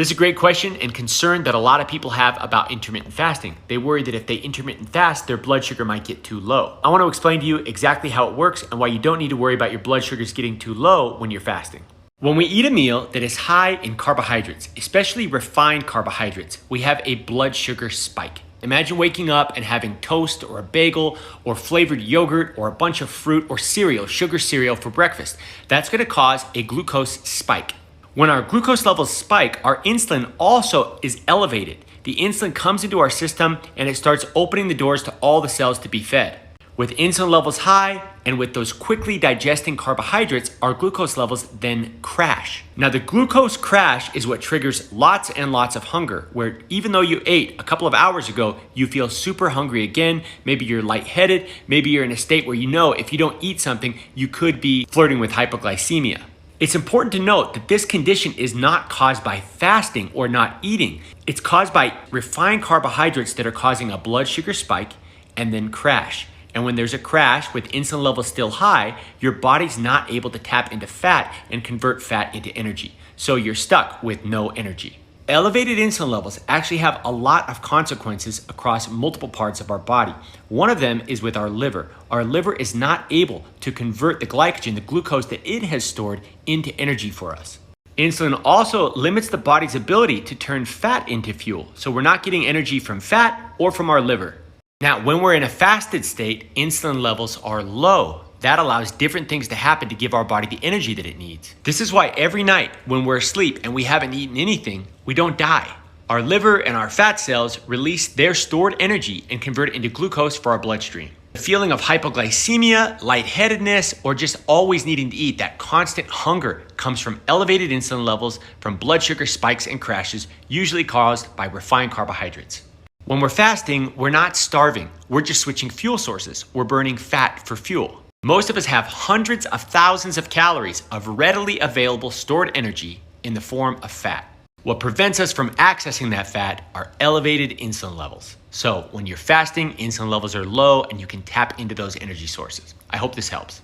This is a great question and concern that a lot of people have about intermittent fasting. They worry that if they intermittent fast, their blood sugar might get too low. I want to explain to you exactly how it works and why you don't need to worry about your blood sugars getting too low when you're fasting. When we eat a meal that is high in carbohydrates, especially refined carbohydrates, we have a blood sugar spike. Imagine waking up and having toast or a bagel or flavored yogurt or a bunch of fruit or cereal, sugar cereal for breakfast. That's going to cause a glucose spike. When our glucose levels spike, our insulin also is elevated. The insulin comes into our system and it starts opening the doors to all the cells to be fed. With insulin levels high and with those quickly digesting carbohydrates, our glucose levels then crash. Now the glucose crash is what triggers lots and lots of hunger, where even though you ate a couple of hours ago, you feel super hungry again. Maybe you're lightheaded. Maybe you're in a state where you know if you don't eat something, you could be flirting with hypoglycemia. It's important to note that this condition is not caused by fasting or not eating. It's caused by refined carbohydrates that are causing a blood sugar spike and then crash. And when there's a crash with insulin levels still high, your body's not able to tap into fat and convert fat into energy. So you're stuck with no energy. Elevated insulin levels actually have a lot of consequences across multiple parts of our body. One of them is with our liver. Our liver is not able to convert the glycogen, the glucose that it has stored, into energy for us. Insulin also limits the body's ability to turn fat into fuel. So we're not getting energy from fat or from our liver. Now, when we're in a fasted state, insulin levels are low. That allows different things to happen to give our body the energy that it needs. This is why every night when we're asleep and we haven't eaten anything, we don't die. Our liver and our fat cells release their stored energy and convert it into glucose for our bloodstream. The feeling of hypoglycemia, lightheadedness, or just always needing to eat, that constant hunger, comes from elevated insulin levels, from blood sugar spikes and crashes, usually caused by refined carbohydrates. When we're fasting, we're not starving. We're just switching fuel sources. We're burning fat for fuel. Most of us have hundreds of thousands of calories of readily available stored energy in the form of fat. What prevents us from accessing that fat are elevated insulin levels. So when you're fasting, insulin levels are low and you can tap into those energy sources. I hope this helps.